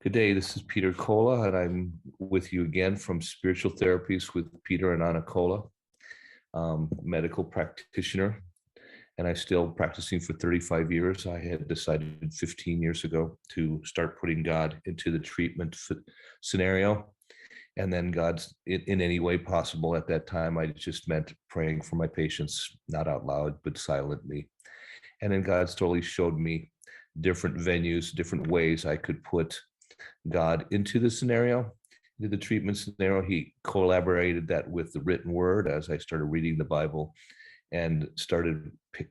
Good day, this is Peter Colla, and I'm with you again from Spiritual Therapies with Peter Anna Colla, medical practitioner, and I'm still practicing for 35 years. I had decided 15 years ago to start putting God into the treatment scenario, and then God's in any way possible. At that time, I just meant praying for my patients, not out loud, but silently. And then God slowly showed me different venues, different ways I could put God into the scenario, into the treatment scenario. He collaborated that with the written word as I started reading the Bible and started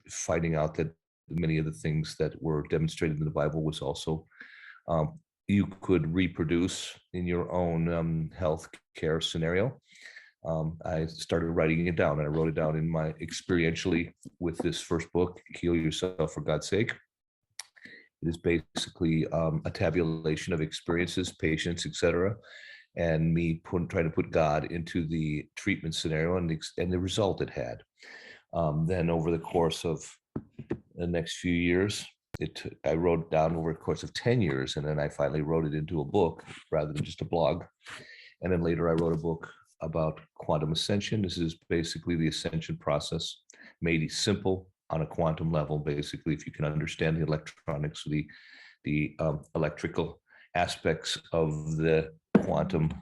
finding out that many of the things that were demonstrated in the Bible was also you could reproduce in your own health care scenario. I started writing it down, and I wrote it down in my experientially with this first book, Heal Yourself for God's Sake. It is basically a tabulation of experiences, patients, etc., and me trying to put God into the treatment scenario and the result it had. Then over the course of the next few years, I wrote down over the course of 10 years, and then I finally wrote it into a book rather than just a blog. And then later I wrote a book about Quantum Ascension. This is basically the ascension process made simple on a quantum level. Basically, if you can understand the electronics, the electrical aspects of the quantum,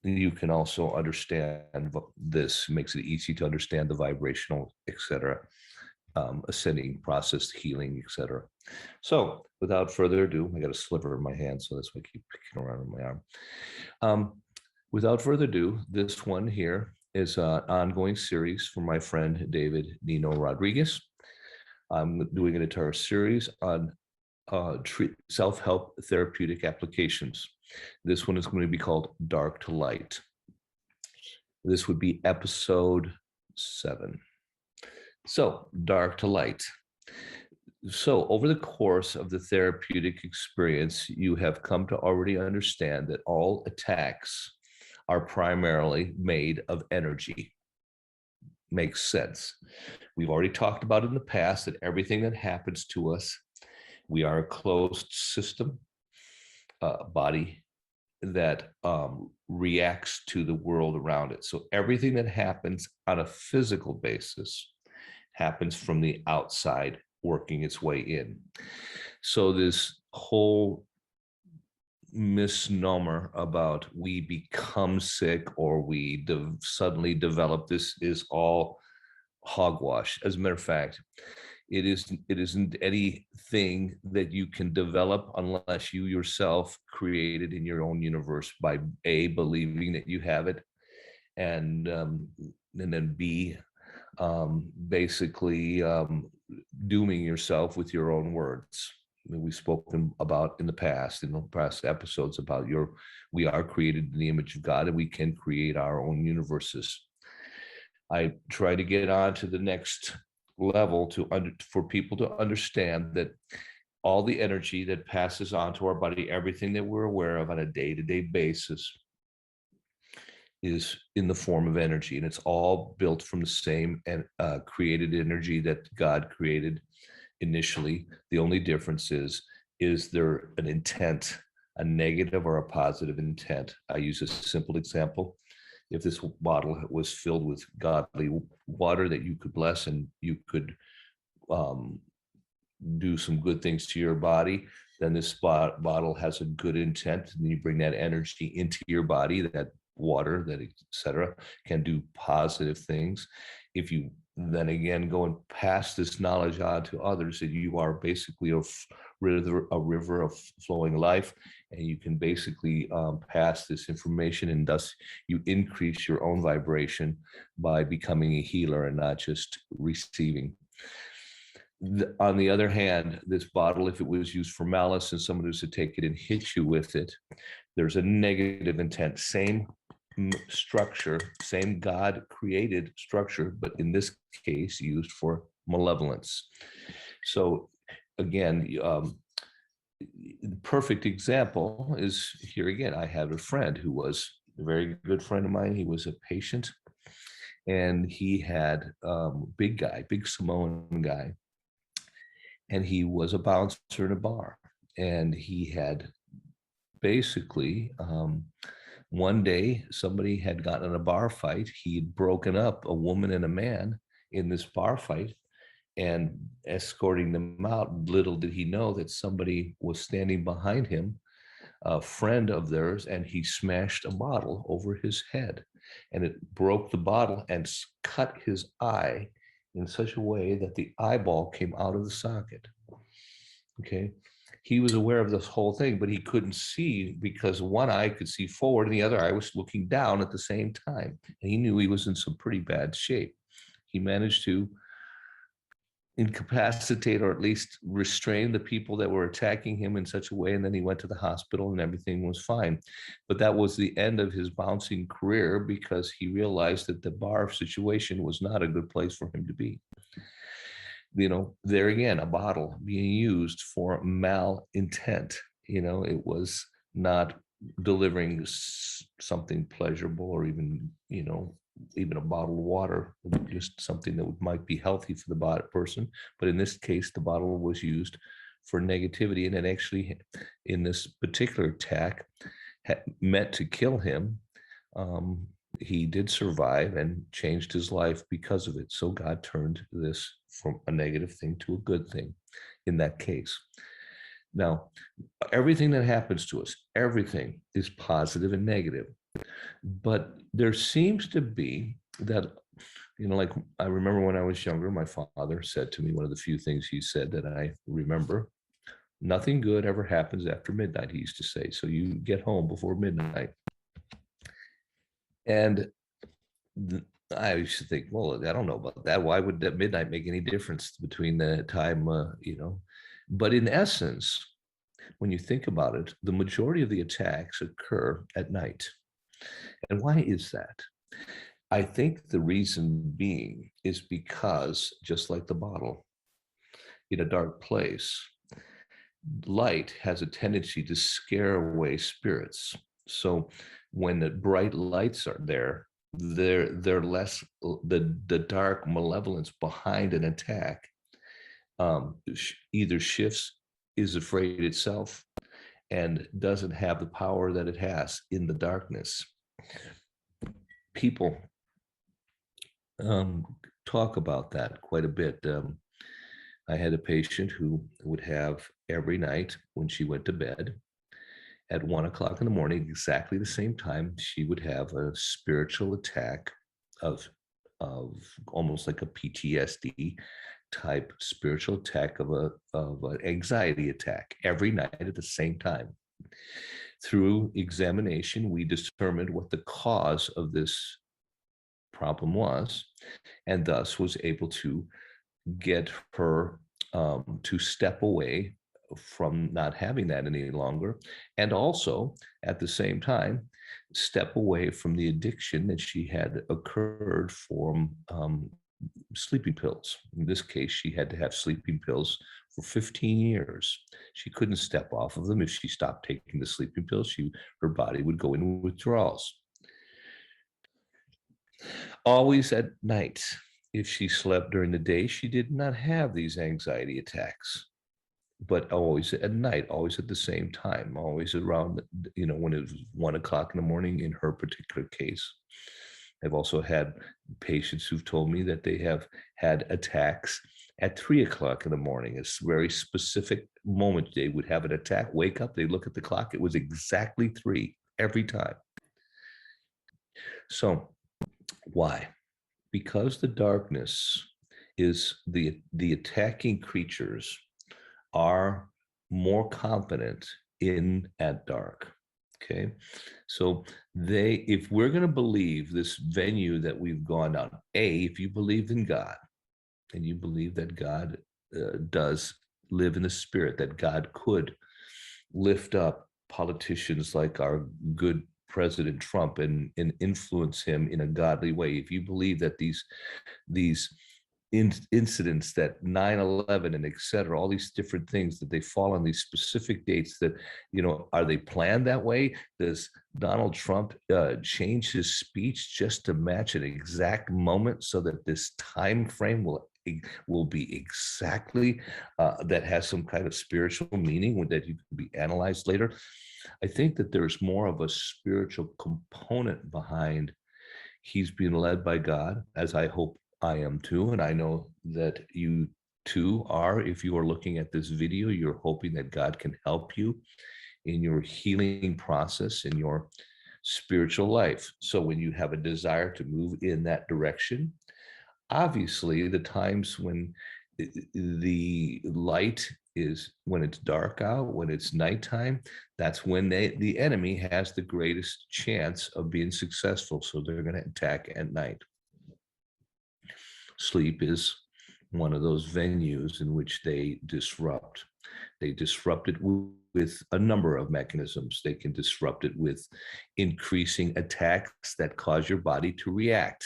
you can also understand this. It makes it easy to understand the vibrational, etc., ascending process, healing, etc. So without further ado, I got a sliver in my hand, so that's why I keep picking around in my arm. Without further ado, this one here is an ongoing series for my friend David Nino Rodriguez. I'm doing an entire series on self-help therapeutic applications. This one is going to be called Dark to Light. This would be episode 7. So, Dark to Light. So, over the course of the therapeutic experience, you have come to already understand that all attacks are primarily made of energy. Makes sense. We've already talked about in the past that everything that happens to us, we are a closed system, body that reacts to the world around it. So everything that happens on a physical basis happens from the outside working its way in. So this whole misnomer about we become sick or we suddenly develop this is all hogwash. As a matter of fact, it isn't anything that you can develop unless you yourself create it in your own universe by A, believing that you have it, and then B, basically dooming yourself with your own words. We've spoken about in the past episodes about we are created in the image of God, and we can create our own universes. I try to get on to the next level for people to understand that all the energy that passes on to our body, everything that we're aware of on a day-to-day basis, is in the form of energy, and it's all built from the same created energy that God created initially. The only difference is there an intent, a negative or a positive intent? I use a simple example. If this bottle was filled with godly water that you could bless and you could do some good things to your body, then this bottle has a good intent, and you bring that energy into your body, that water, that etc., can do positive things. If you then again go and pass this knowledge on to others, that you are basically a river of flowing life, and you can basically pass this information, and thus you increase your own vibration by becoming a healer and not just receiving. On the other hand, this bottle, if it was used for malice and someone was to take it and hit you with it, there's a negative intent. Same structure, same God created structure, but in this case used for malevolence. So again, the perfect example is here again. I have a friend who was a very good friend of mine. He was a patient, and he had big Samoan guy, and he was a bouncer in a bar, and he had basically, one day somebody had gotten in a bar fight. He'd broken up a woman and a man in this bar fight and escorting them out. Little did he know that somebody was standing behind him, a friend of theirs, and he smashed a bottle over his head, and it broke the bottle and cut his eye in such a way that the eyeball came out of the socket. Okay. He was aware of this whole thing, but he couldn't see because one eye could see forward and the other eye was looking down at the same time. And he knew he was in some pretty bad shape. He managed to incapacitate or at least restrain the people that were attacking him in such a way, and then he went to the hospital and everything was fine. But that was the end of his bouncing career because he realized that the bar situation was not a good place for him to be. There again, a bottle being used for malintent. It was not delivering something pleasurable, or even a bottle of water, just something that might be healthy for the person. But in this case, the bottle was used for negativity, and it actually, in this particular attack, meant to kill him. He did survive and changed his life because of it. So God turned this from a negative thing to a good thing in that case. Now, everything that happens to us, everything is positive and negative. But there seems to be that, like I remember when I was younger, my father said to me, one of the few things he said that I remember, nothing good ever happens after midnight, he used to say. So you get home before midnight. And I used to think, well, I don't know about that. Why would that midnight make any difference between the time, But in essence, when you think about it, the majority of the attacks occur at night. And why is that? I think the reason being is because, just like the bottle, in a dark place, light has a tendency to scare away spirits. So when the bright lights are there, they're less, the dark malevolence behind an attack either shifts, is afraid itself, and doesn't have the power that it has in the darkness. People talk about that quite a bit. I had a patient who would have every night when she went to bed at 1:00 in the morning, exactly the same time, she would have a spiritual attack of almost like a PTSD type spiritual attack of an anxiety attack every night at the same time. Through examination, we determined what the cause of this problem was, and thus was able to get her to step away from not having that any longer, and also at the same time step away from the addiction that she had occurred from sleeping pills. In this case, she had to have sleeping pills for 15 years. She couldn't step off of them. If she stopped taking the sleeping pills, her body would go into withdrawals. Always at night. If she slept during the day, she did not have these anxiety attacks. But always at night, always at the same time, always around, when it was 1:00 in the morning in her particular case. I've also had patients who've told me that they have had attacks at 3:00 in the morning. It's a very specific moment. They would have an attack, wake up, they look at the clock. It was exactly 3 every time. So why? Because the darkness is the attacking creatures are more confident in at dark. Okay. So if we're going to believe this venue that we've gone down, if you believe in God and you believe that God does live in the spirit, that God could lift up politicians like our good President Trump and influence him in a godly way, if you believe that these incidents, that 9/11 and et cetera, all these different things, that they fall on these specific dates, that, are they planned that way? Does Donald Trump change his speech just to match an exact moment so that this time frame will be exactly that has some kind of spiritual meaning that you can be analyzed later? I think that there's more of a spiritual component behind he's being led by God, as I hope I am too. And I know that you too are. If you are looking at this video, you're hoping that God can help you in your healing process, in your spiritual life. So when you have a desire to move in that direction, obviously the times when the light is when it's dark out, when it's nighttime, that's when the enemy has the greatest chance of being successful. So they're going to attack at night. Sleep is one of those venues in which they disrupt. They disrupt it with a number of mechanisms. They can disrupt it with increasing attacks that cause your body to react.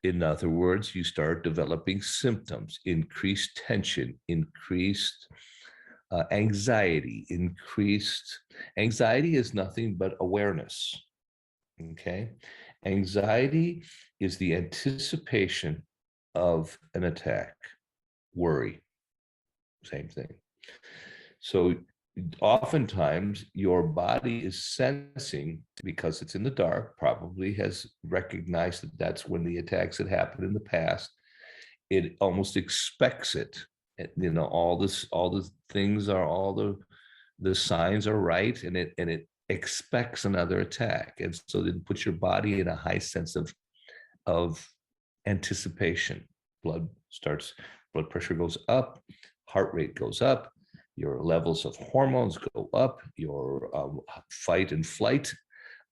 In other words, you start developing symptoms, increased tension, increased anxiety. Anxiety is nothing but awareness. Okay. Anxiety is the anticipation of an attack. Worry, same thing. So oftentimes your body is sensing, because it's in the dark, probably has recognized that that's when the attacks had happened in the past. It almost expects it. You know, all the things are, all the signs are right, and it expects another attack. And so it puts your body in a high sense of anticipation. Blood pressure goes up, heart rate goes up, your levels of hormones go up, your fight and flight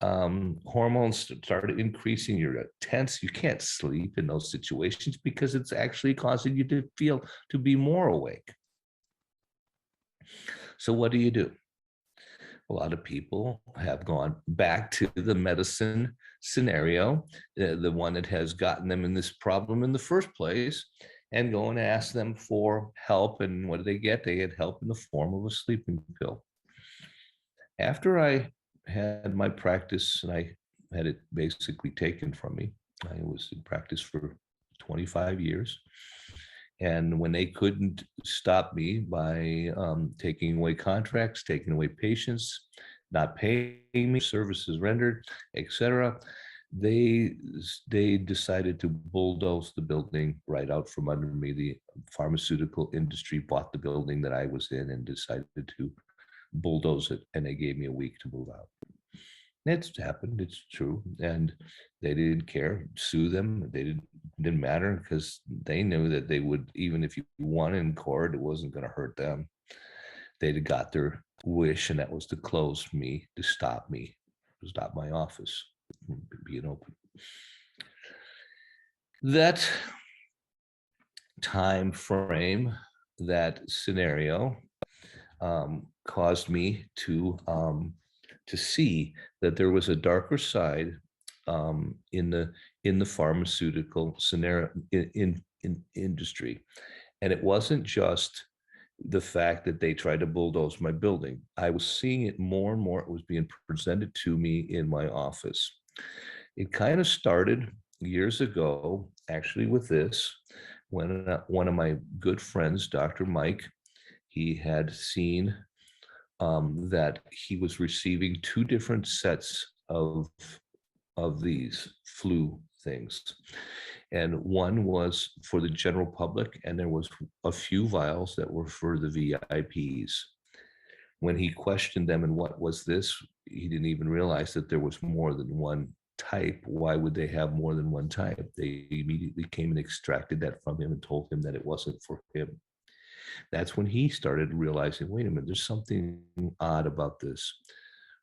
hormones start increasing, you're tense, you can't sleep in those situations because it's actually causing you to be more awake. So what do? A lot of people have gone back to the medicine scenario, the one that has gotten them in this problem in the first place, and go and ask them for help. And what do they get? They get help in the form of a sleeping pill. After I had my practice and I had it basically taken from me, I was in practice for 25 years. And when they couldn't stop me by taking away contracts, taking away patients, not paying me, services rendered, etc., they decided to bulldoze the building right out from under me. The pharmaceutical industry bought the building that I was in and decided to bulldoze it, and they gave me a week to move out. It's happened. It's true. And they didn't care. Sue them. They didn't matter, because they knew that they would, even if you won in court, it wasn't going to hurt them. They'd got their wish, and that was to close me, to stop my office from being open. That time frame, that scenario, caused me to see that there was a darker side in the pharmaceutical scenario in industry. And it wasn't just the fact that they tried to bulldoze my building. I was seeing it more and more. It was being presented to me in my office. It kind of started years ago, actually, with this, when one of my good friends, Dr. Mike, he had seen that he was receiving 2 different sets of these flu things. And one was for the general public, and there was a few vials that were for the VIPs. When he questioned them, and what was this, he didn't even realize that there was more than one type. Why would they have more than one type? They immediately came and extracted that from him and told him that it wasn't for him. That's when he started realizing, wait a minute, there's something odd about this.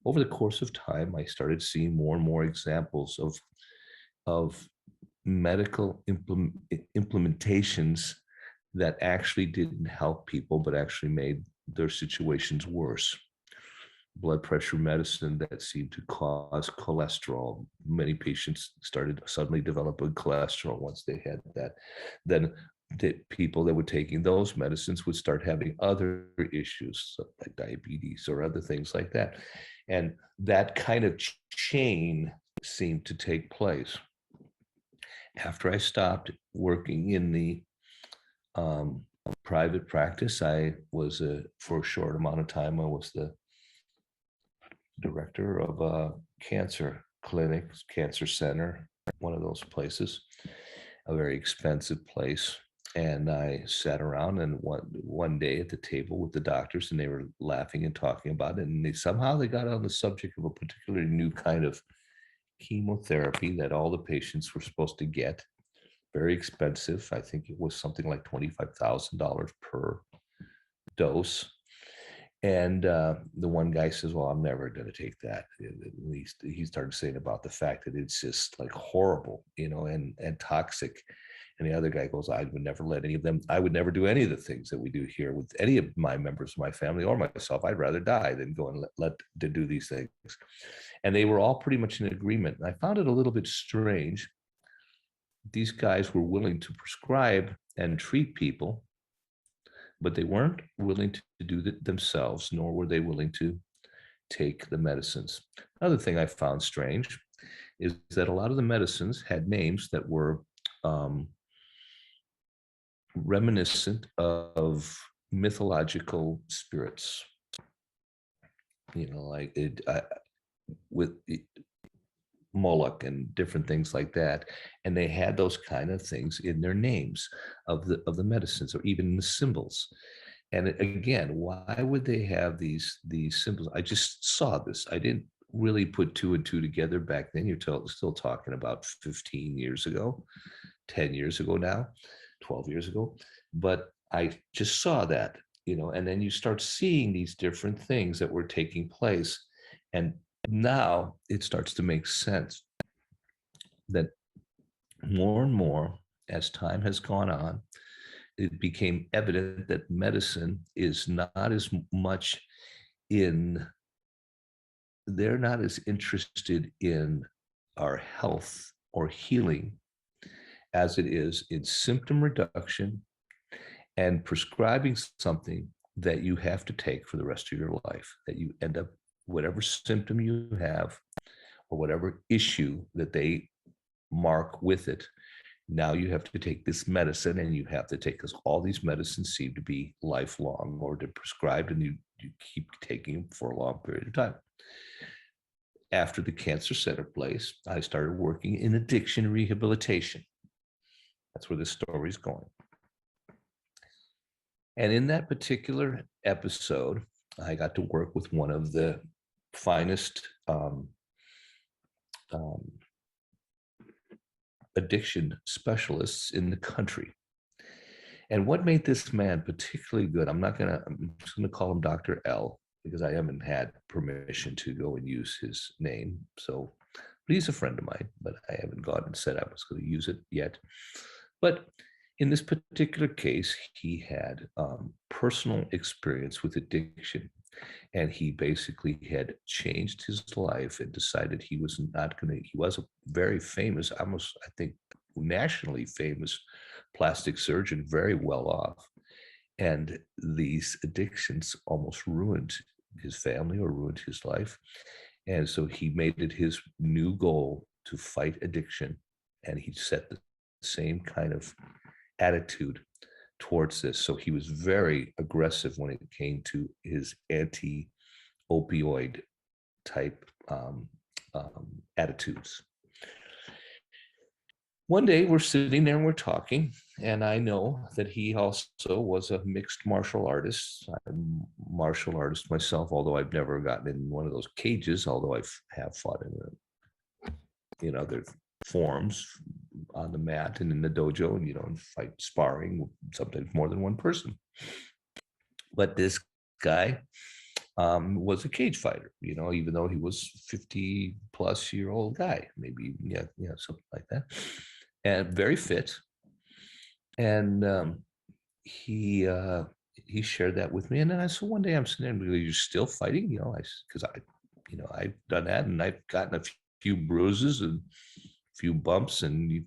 Over the course of time, I started seeing more and more examples of medical implementations that actually didn't help people, but actually made their situations worse. Blood pressure medicine that seemed to cause cholesterol. Many patients started suddenly developing cholesterol once they had that. Then the people that were taking those medicines would start having other issues, like diabetes or other things like that. And that kind of chain seemed to take place. After I stopped working in the private practice, I was, for a short amount of time, I was the director of a cancer clinic, cancer center, one of those places, a very expensive place. And I sat around and one day at the table with the doctors, and they were laughing and talking about it. And somehow they got on the subject of a particularly new kind of chemotherapy that all the patients were supposed to get. Very expensive. I think it was something like $25,000 per dose. And the one guy says, well, I'm never going to take that. At least he started saying about the fact that it's just like horrible, and toxic. And the other guy goes, I would never let any of them, I would never do any of the things that we do here with any of my members of my family or myself. I'd rather die than go and let to do these things. And they were all pretty much in agreement. And I found it a little bit strange. These guys were willing to prescribe and treat people, but they weren't willing to do it themselves, nor were they willing to take the medicines. Another thing I found strange is that a lot of the medicines had names that were reminiscent of mythological spirits, like with Moloch and different things like that. And they had those kind of things in their names of the medicines, or even the symbols. And again, why would they have these symbols? I just saw this. I didn't really put two and two together back then. You're still talking about 15 years ago, 10 years ago now, 12 years ago. But I just saw that, and then you start seeing these different things that were taking place. And now it starts to make sense that more and more, as time has gone on, it became evident that medicine is not as much they're not as interested in our health or healing as it is in symptom reduction and prescribing something that you have to take for the rest of your life, that you end up, whatever symptom you have or whatever issue that they mark with it, now you have to take this medicine, and you have to take, because all these medicines seem to be lifelong, or they're prescribed and you keep taking them for a long period of time. After the cancer center place, I started working in addiction rehabilitation. That's where this story is going. And in that particular episode, I got to work with one of the finest addiction specialists in the country. And what made this man particularly good, I'm just going to call him Dr. L, because I haven't had permission to go and use his name. So, but he's a friend of mine, but I haven't gone and said I was going to use it yet. But in this particular case, he had personal experience with addiction, and he basically had changed his life and decided he was not going to, he was a very famous, almost, I think, nationally famous plastic surgeon, very well off. And these addictions almost ruined his family or ruined his life. And so he made it his new goal to fight addiction. And he set the same kind of attitude towards this. So he was very aggressive when it came to his anti-opioid type attitudes. One day we're sitting there and we're talking, and I know that he also was a mixed martial artist. I'm a martial artist myself, although I've never gotten in one of those cages, although I have fought in other forms on the mat and in the dojo, and fight sparring, sometimes more than one person. But this guy was a cage fighter, even though he was 50-plus-year-old guy, maybe, something like that, and very fit. And he shared that with me. And then I said, one day I'm sitting there, you're still fighting? Because I've done that, and I've gotten a few bruises and a few bumps and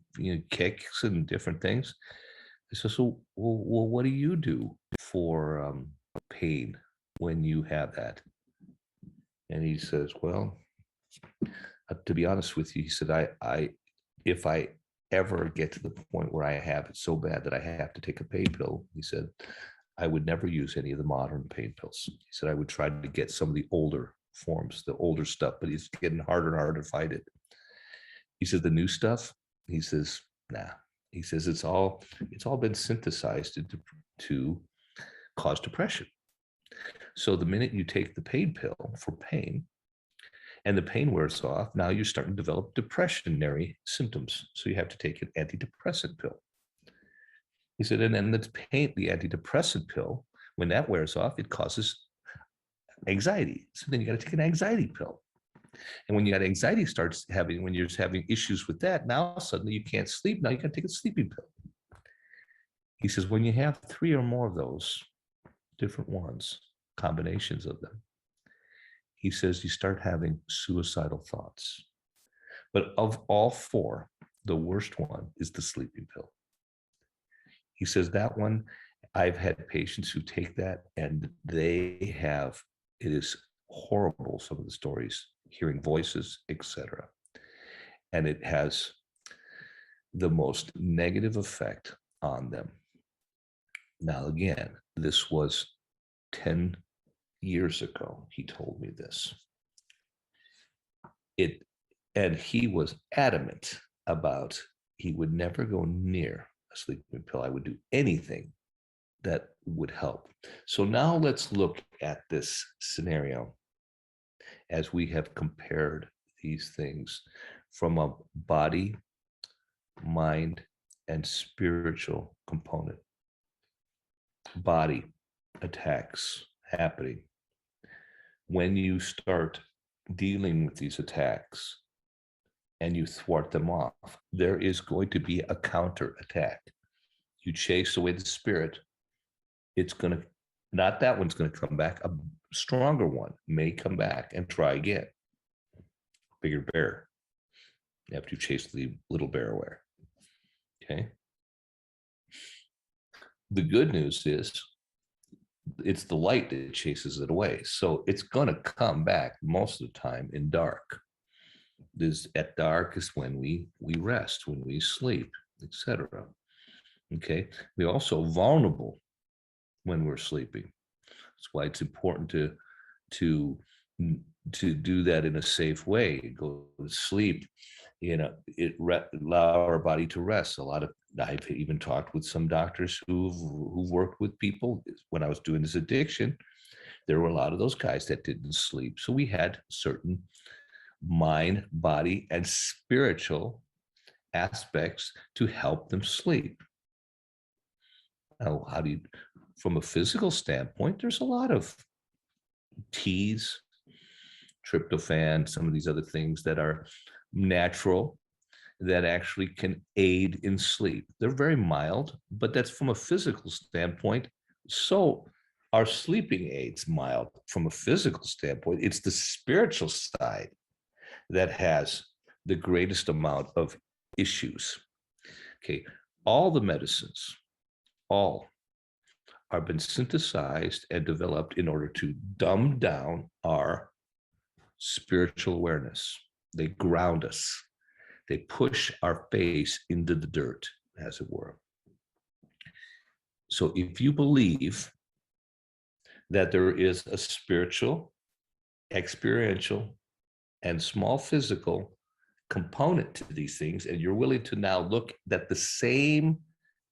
kicks and different things. I said, so, well, what do you do for pain when you have that? And he says, well, to be honest with you, he said, if I ever get to the point where I have it so bad that I have to take a pain pill, he said, I would never use any of the modern pain pills. He said, I would try to get some of the older forms, the older stuff, but it's getting harder and harder to fight it. He says the new stuff, he says, nah. He says it's all been synthesized to cause depression. So the minute you take the pain pill for pain and the pain wears off, now you're starting to develop depressionary symptoms. So you have to take an antidepressant pill. He said, and then the antidepressant pill, when that wears off, it causes anxiety. So then you got to take an anxiety pill. And when you got anxiety when you're having issues with that, now suddenly you can't sleep. Now you got to take a sleeping pill. He says, when you have 3 or more of those different ones, combinations of them, he says you start having suicidal thoughts. But of all 4, the worst one is the sleeping pill. He says that one, I've had patients who take that and it is horrible, some of the stories, hearing voices, etc. And it has the most negative effect on them. Now, again, this was 10 years ago, he told me this. And he was adamant about he would never go near a sleeping pill. I would do anything that would help. So now let's look at this scenario as we have compared these things from a body, mind, and spiritual component. Body attacks happening. When you start dealing with these attacks and you thwart them off, there is going to be a counter attack. You chase away the spirit, not that one's going to come back. A stronger one may come back and try again. Bigger bear. After you chase the little bear away. Okay. The good news is it's the light that chases it away. So it's going to come back most of the time in dark. At dark is when we rest, when we sleep, etc. Okay. We're also vulnerable when we're sleeping. That's why it's important to do that in a safe way. Go to sleep, allow our body to rest. I've even talked with some doctors who've worked with people. When I was doing this addiction, there were a lot of those guys that didn't sleep. So we had certain mind, body, and spiritual aspects to help them sleep. Now, from a physical standpoint, there's a lot of teas, tryptophan, some of these other things that are natural that actually can aid in sleep. They're very mild, but that's from a physical standpoint. So our sleeping aids mild from a physical standpoint. It's the spiritual side that has the greatest amount of issues. Okay, all the medicines, all are been synthesized and developed in order to dumb down our spiritual awareness. They ground us. They push our face into the dirt, as it were. So if you believe that there is a spiritual, experiential, and small physical component to these things, and you're willing to now look at the same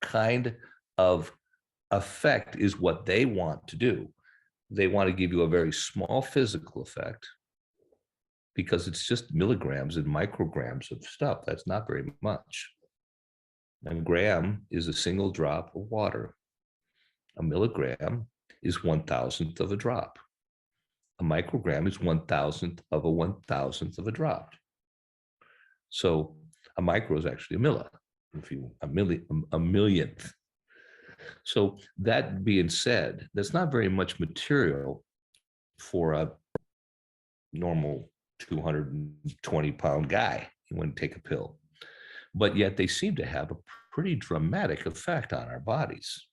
kind of effect is what they want to do. They want to give you a very small physical effect because it's just milligrams and micrograms of stuff. That's not very much. A gram is a single drop of water. A milligram is 1,000th of a drop. A microgram is 1,000th of a 1,000th of a drop. So a micro is actually a millionth. So that being said, that's not very much material for a normal 220-pound guy who wouldn't take a pill. But yet they seem to have a pretty dramatic effect on our bodies,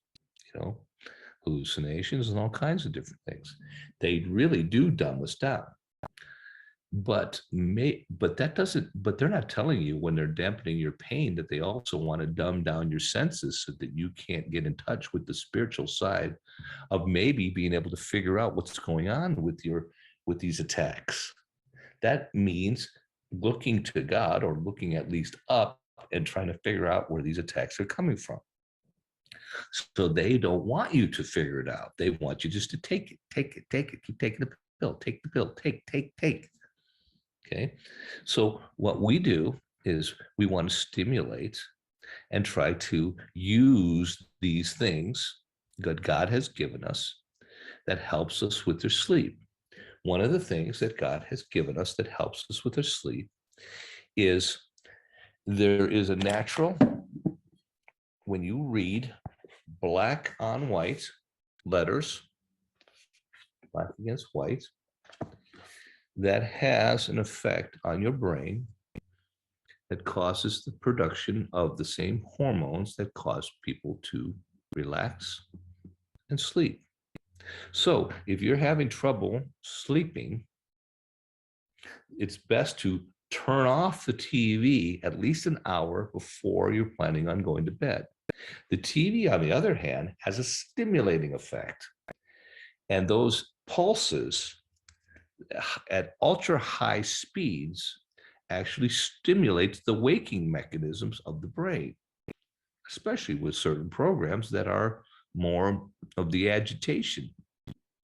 hallucinations and all kinds of different things. They really do dumb us down. But they're not telling you when they're dampening your pain that they also want to dumb down your senses so that you can't get in touch with the spiritual side of maybe being able to figure out what's going on with your with these attacks. That means looking to God, or looking at least up and trying to figure out where these attacks are coming from. So they don't want you to figure it out. They want you just to take it, keep taking the pill, take the pill, take. Okay. So what we do is we want to stimulate and try to use these things that God has given us that helps us with their sleep. One of the things that God has given us that helps us with our sleep is there is a natural, when you read black on white letters, black against white, that has an effect on your brain that causes the production of the same hormones that cause people to relax and sleep. So if you're having trouble sleeping, it's best to turn off the TV at least an hour before you're planning on going to bed. The TV, on the other hand, has a stimulating effect. And those pulses at ultra high speeds actually stimulates the waking mechanisms of the brain, especially with certain programs that are more of the agitation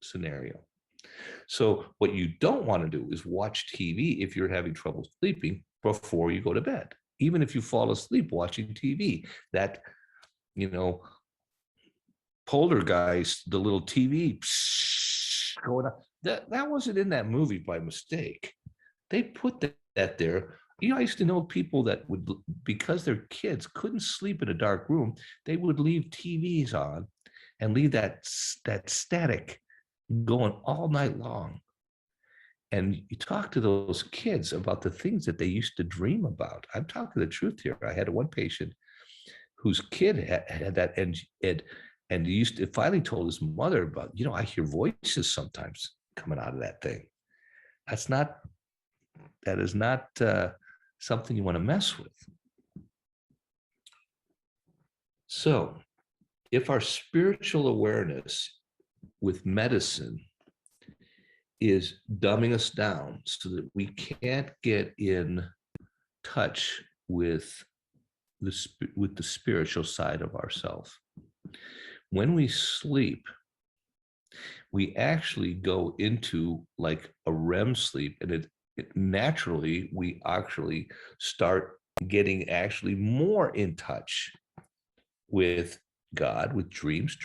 scenario. So what you don't want to do is watch TV if you're having trouble sleeping before you go to bed. Even if you fall asleep watching TV, that, poltergeist, the little TV going on, that wasn't in that movie by mistake. They put that there. I used to know people that would, because their kids couldn't sleep in a dark room, they would leave TVs on and leave that static going all night long. And you talk to those kids about the things that they used to dream about. I'm talking the truth here. I had one patient whose kid had that, and he used to finally told his mother about, I hear voices sometimes coming out of that thing. That is not something you want to mess with. So if our spiritual awareness with medicine is dumbing us down so that we can't get in touch with the spiritual side of ourselves, when we sleep, we actually go into like a REM sleep, and it naturally, we actually start getting actually more in touch with God, with dreams.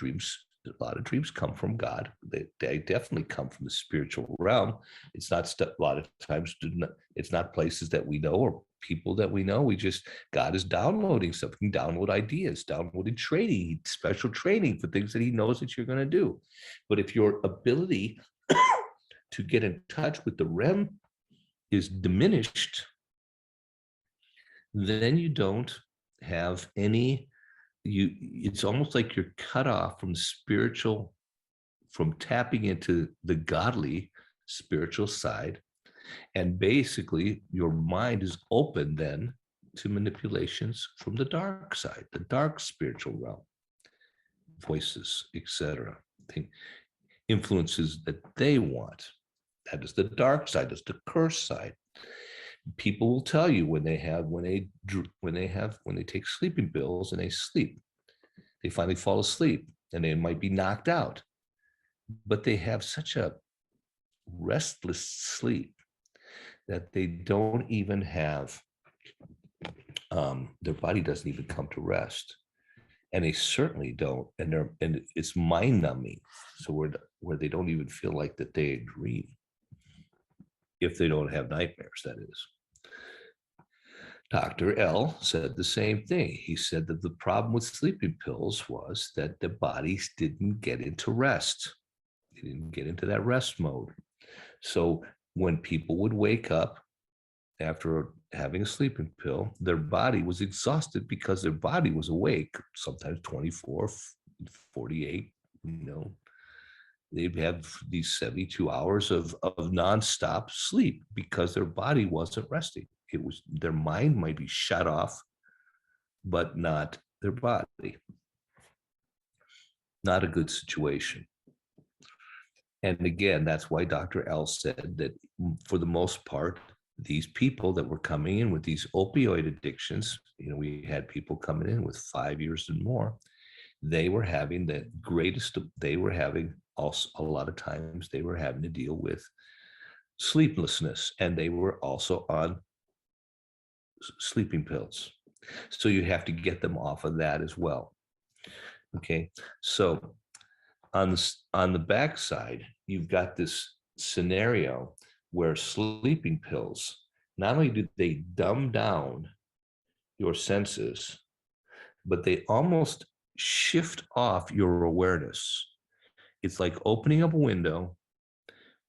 A lot of dreams come from God. They definitely come from the spiritual realm. It's not a lot of times, it's not places that we know or people that we know. God is downloading something, download ideas, downloading training, special training for things that he knows that you're going to do. But if your ability to get in touch with the REM is diminished, then you don't have any, it's almost like you're cut off from from tapping into the godly spiritual side. And basically your mind is open then to manipulations from the dark side, the dark spiritual realm, voices, etc. Influences that they want. That is the dark side, that's the curse side. People will tell you when they take sleeping pills and they sleep, they finally fall asleep and they might be knocked out, but they have such a restless sleep that they don't even have, their body doesn't even come to rest, and they certainly don't, and it's mind numbing. So where they don't even feel like that they dream, if they don't have nightmares, that is. Dr. L said the same thing. He said that the problem with sleeping pills was that the bodies didn't get into rest. They didn't get into that rest mode. So when people would wake up after having a sleeping pill, their body was exhausted because their body was awake, sometimes 24, 48, they'd have these 72 hours of nonstop sleep because their body wasn't resting. It was, their mind might be shut off, but not their body. Not a good situation. And again, that's why Dr. L said that for the most part, these people that were coming in with these opioid addictions, we had people coming in with 5 years and more, they were having the greatest, they were having also a lot of times they were having to deal with sleeplessness, and they were also on sleeping pills. So you have to get them off of that as well. Okay. So on the backside, you've got this scenario where sleeping pills, not only do they dumb down your senses, but they almost shift off your awareness. It's like opening up a window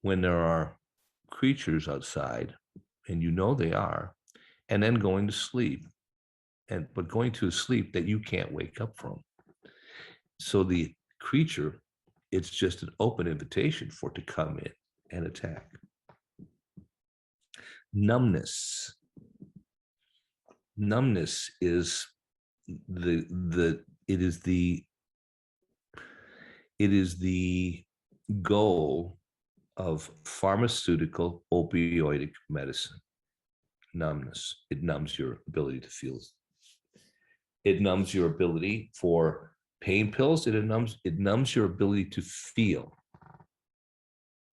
when there are creatures outside, and they are, and then going to sleep, but going to a sleep that you can't wake up from. So the creature, it's just an open invitation for it to come in and attack. Numbness is it is the goal of pharmaceutical opioidic medicine. Numbness. It numbs your ability to feel. It numbs your ability for pain pills. It numbs your ability to feel.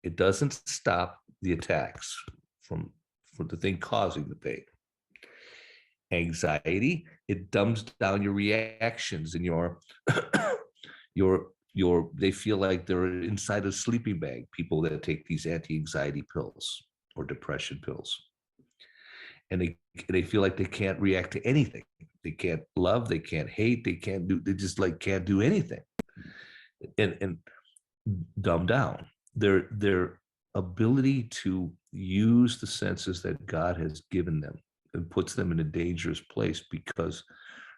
It doesn't stop the attacks for the thing causing the pain. Anxiety, it dumbs down your reactions and they feel like they're inside a sleeping bag, people that take these anti-anxiety pills or depression pills. And they feel like they can't react to anything. They can't love, they can't hate, they just can't do anything. And dumb down. Their ability to use the senses that God has given them and puts them in a dangerous place, because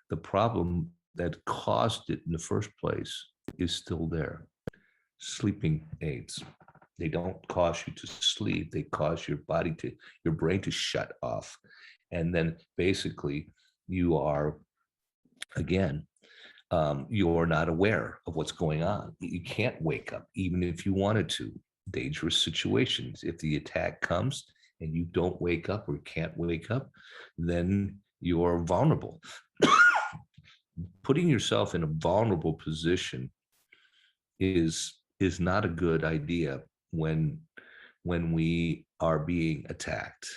the problem that caused it in the first place is still there. Sleeping aids. They don't cause you to sleep. They cause your brain to shut off. And then basically you are, again, you're not aware of what's going on. You can't wake up, even if you wanted to. Dangerous situations. If the attack comes and you don't wake up or can't wake up, then you're vulnerable. Putting yourself in a vulnerable position is not a good idea when we are being attacked.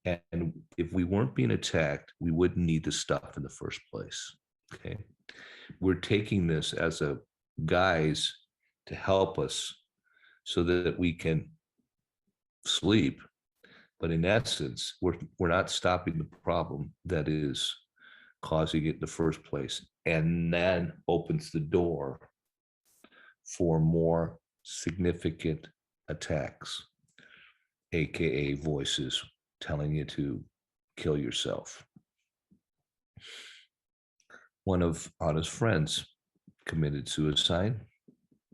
And if we weren't being attacked, we wouldn't need the stuff in the first place. Okay. We're taking this as a guise to help us so that we can sleep. But in essence, we're not stopping the problem that is causing it in the first place, and then opens the door for more significant attacks, aka voices telling you to kill yourself. One of Anna's friends committed suicide.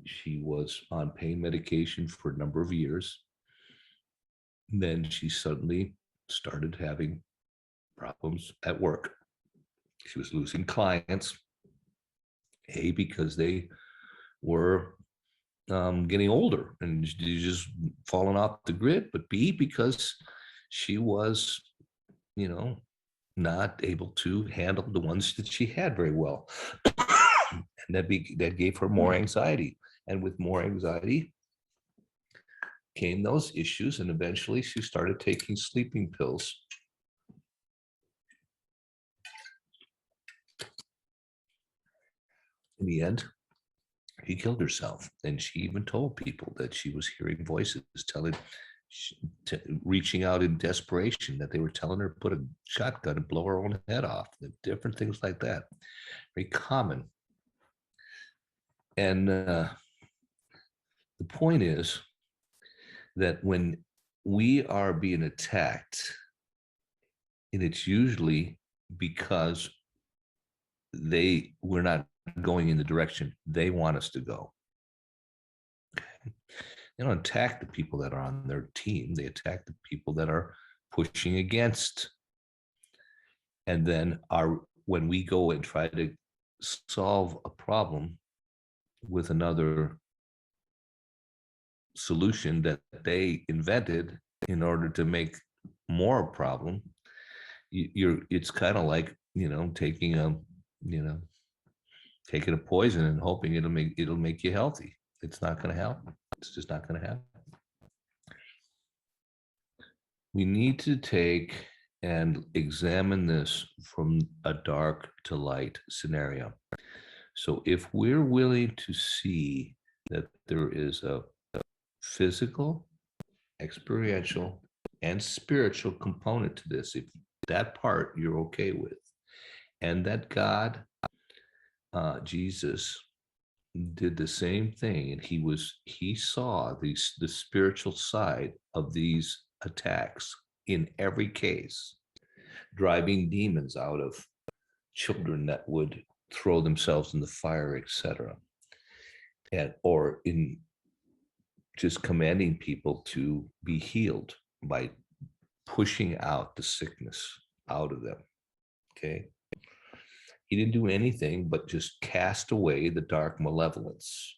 She was on pain medication for a number of years. Then she suddenly started having problems at work. She was losing clients, A, because they were getting older and just falling off the grid, but B, because she was, not able to handle the ones that she had very well. And that gave her more anxiety. And with more anxiety came those issues. And eventually she started taking sleeping pills. In the end, she killed herself. And she even told people that she was hearing voices reaching out in desperation, that they were telling her to put a shotgun and blow her own head off, different things like that. Very common. And the point is that when we are being attacked, and it's usually because we're not going in the direction they want us to go. Okay. They don't attack the people that are on their team. They attack the people that are pushing against. And then when we go and try to solve a problem with another solution that they invented in order to make more problem, it's kind of like, taking a poison and hoping it'll make you healthy. It's not going to happen. It's just not going to happen. We need to take and examine this from a dark to light scenario. So if we're willing to see that there is a physical, experiential, and spiritual component to this, if that part you're okay with, and that God, Jesus, did the same thing, and he saw the spiritual side of these attacks in every case, driving demons out of children that would throw themselves in the fire, etc., and or in just commanding people to be healed by pushing out the sickness out of them. Okay, he didn't do anything but just cast away the dark malevolence,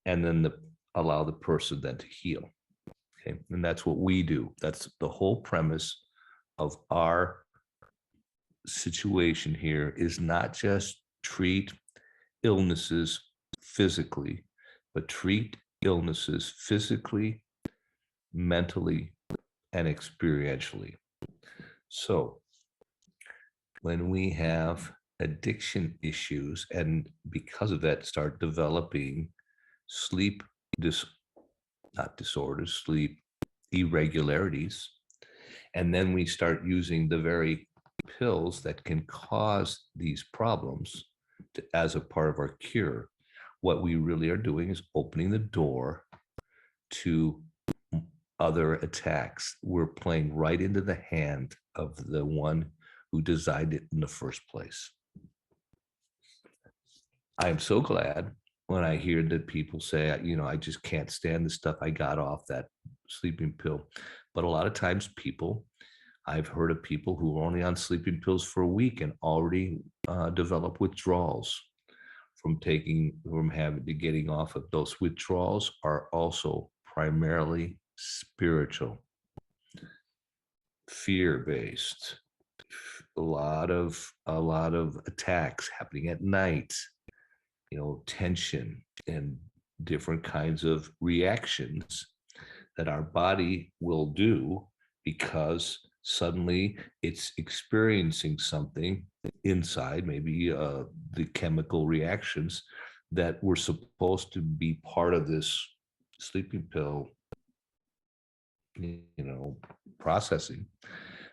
and then allow the person then to heal. Okay, and that's what we do. That's the whole premise of our situation here, is not just treat illnesses physically, but treat illnesses physically, mentally, and experientially. So when we have addiction issues, and because of that start developing sleep not disorders, sleep irregularities, and then we start using the very pills that can cause these problems as a part of our cure, what we really are doing is opening the door to other attacks. We're playing right into the hand of the one who designed it in the first place. I'm so glad when I hear that people say, I just can't stand the stuff, I got off that sleeping pill. But a lot of times I've heard of people who are only on sleeping pills for a week and already develop withdrawals from getting off of those. Withdrawals are also primarily spiritual, fear-based. A lot of attacks happening at night, tension and different kinds of reactions that our body will do because suddenly it's experiencing something inside, maybe the chemical reactions that were supposed to be part of this sleeping pill, processing,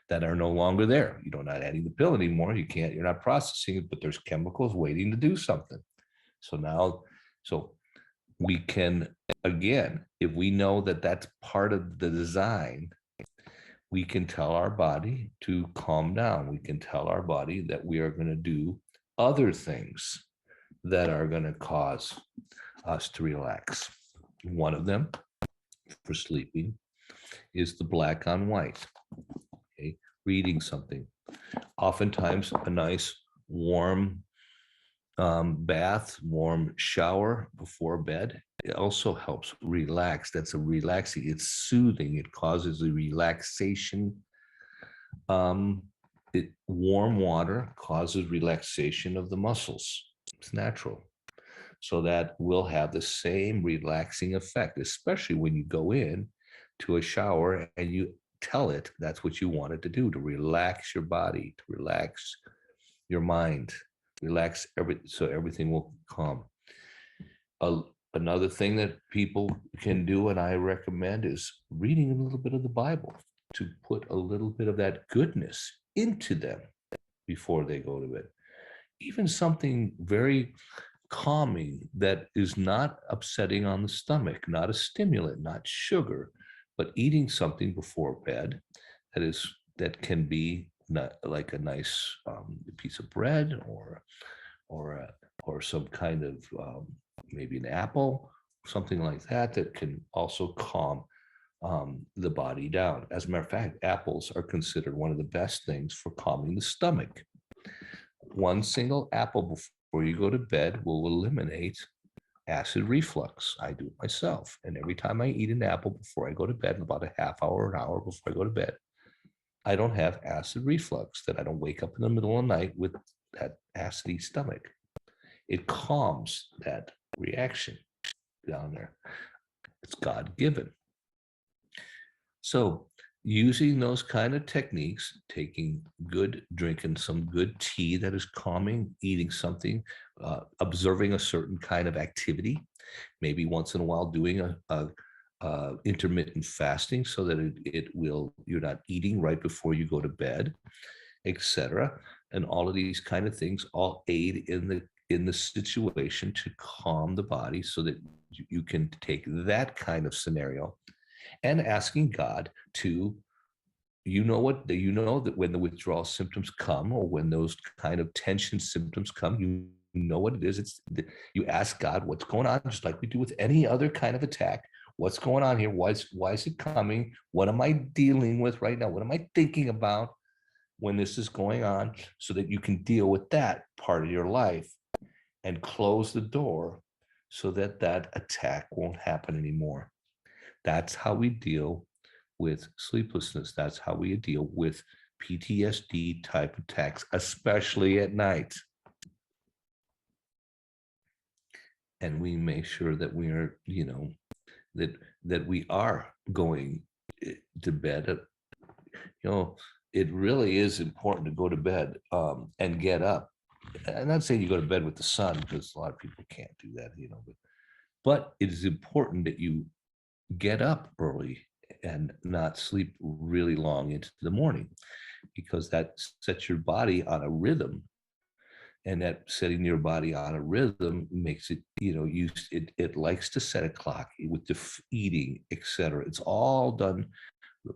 that are no longer there. You're not adding the pill anymore. You're not processing it, but there's chemicals waiting to do something. So we can, again, if we know that that's part of the design, we can tell our body to calm down. We can tell our body that we are going to do other things that are going to cause us to relax. One of them for sleeping is the black on white. Okay, reading something. Oftentimes a nice warm bath, warm shower before bed. It also helps relax. That's a relaxing. It's soothing. It causes a relaxation. Warm water causes relaxation of the muscles. It's natural. So that will have the same relaxing effect, especially when you go in to a shower and you tell it that's what you want it to do, to relax your body, to relax your mind, relax so everything will calm. Another thing that people can do, and I recommend, is reading a little bit of the Bible to put a little bit of that goodness into them before they go to bed. Even something very calming that is not upsetting on the stomach, not a stimulant, not sugar, but eating something before bed that can be like a nice piece of bread or some kind of maybe an apple, something like that can also calm the body down. As a matter of fact, apples are considered one of the best things for calming the stomach. One single apple before you go to bed will eliminate acid reflux. I do it myself. And every time I eat an apple before I go to bed, about a half hour, an hour before I go to bed, I don't have acid reflux, that I don't wake up in the middle of the night with that acidy stomach. It calms that reaction down there. It's God given. So using those kind of techniques, drinking some good tea that is calming, eating something, observing a certain kind of activity, maybe once in a while doing a intermittent fasting so that you're not eating right before you go to bed, etc. And all of these kind of things all aid in the situation to calm the body so that you can take that kind of scenario, and asking God to, you know that when the withdrawal symptoms come, or when those kind of tension symptoms come, you know what it is. You ask God what's going on, just like we do with any other kind of attack. What's going on here? Why is it coming? What am I dealing with right now? What am I thinking about when this is going on? So that you can deal with that part of your life and close the door so that that attack won't happen anymore. That's how we deal with sleeplessness. That's how we deal with PTSD type attacks, especially at night. And we make sure that we are, that we are going to bed. It really is important to go to bed and get up. I'm not saying you go to bed with the sun, because a lot of people can't do that, but it is important that you get up early and not sleep really long into the morning, because that sets your body on a rhythm, and that setting your body on a rhythm makes it, it likes to set a clock with the eating, etc. It's all done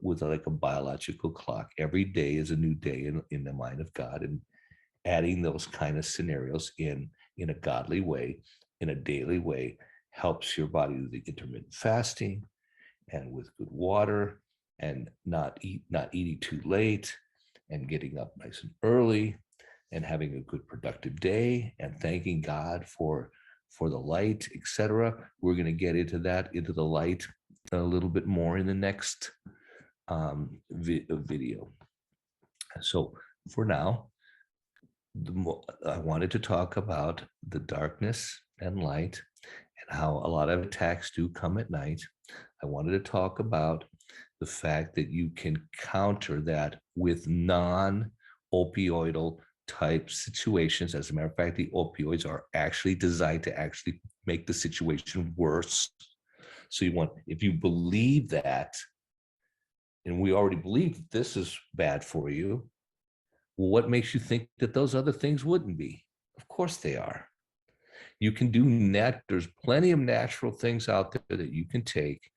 with like a biological clock. Every day is a new day in the mind of God, and adding those kind of scenarios in a godly way, in a daily way, helps your body with the intermittent fasting, and with good water, and not eating too late, and getting up nice and early, and having a good productive day, and thanking God for the light, etc. We're going to get into the light a little bit more in the next video. So for now, I wanted to talk about the darkness and light, and how a lot of attacks do come at night. I wanted to talk about the fact that you can counter that with non-opioidal type situations. As a matter of fact, the opioids are actually designed to actually make the situation worse. So if you believe that, and we already believe that this is bad for you, well, what makes you think that those other things wouldn't be? Of course they are. You can do there's plenty of natural things out there that you can take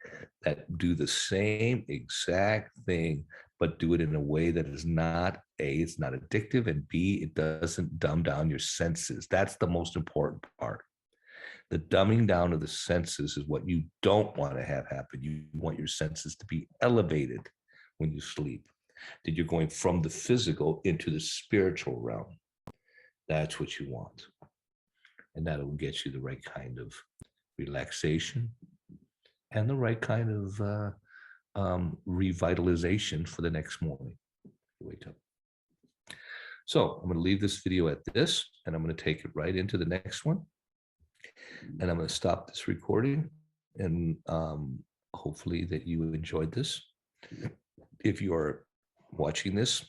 that do the same exact thing, but do it in a way that is not, A, it's not addictive, and B, it doesn't dumb down your senses. That's the most important part. The dumbing down of the senses is what you don't want to have happen. You want your senses to be elevated when you sleep, that you're going from the physical into the spiritual realm. That's what you want. And that'll get you the right kind of relaxation and the right kind of revitalization for the next morning. Wake up. So I'm going to leave this video at this, and I'm going to take it right into the next one. And I'm going to stop this recording, and hopefully that you enjoyed this. If you are watching this,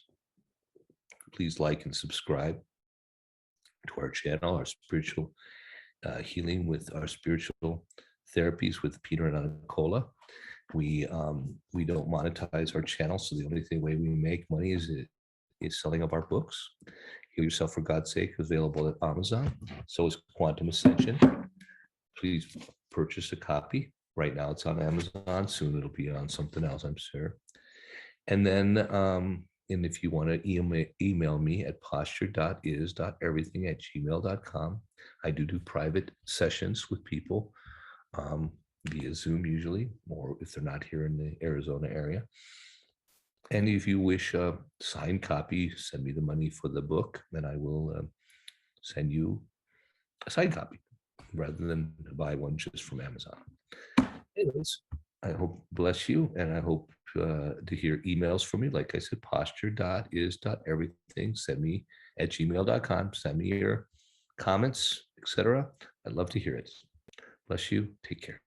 please like and subscribe to our channel, our spiritual healing with our spiritual therapies with Peter Anna Colla. We don't monetize our channel, so the only way we make money is selling of our books. Heal Yourself for God's Sake, available at Amazon. So is Quantum Ascension. Please purchase a copy. Right now it's on Amazon. Soon it'll be on something else, I'm sure. And then and if you want to email me at posture.is.everything at gmail.com. I do private sessions with people via Zoom usually, or if they're not here in the Arizona area. And if you wish a signed copy, send me the money for the book, and I will send you a signed copy. rather than buy one just from Amazon. Anyways, I hope bless you, and I hope to hear emails from you. Like I said, posture.is.everything. Send me at gmail.com. Send me your comments, etc. I'd love to hear it. Bless you. Take care.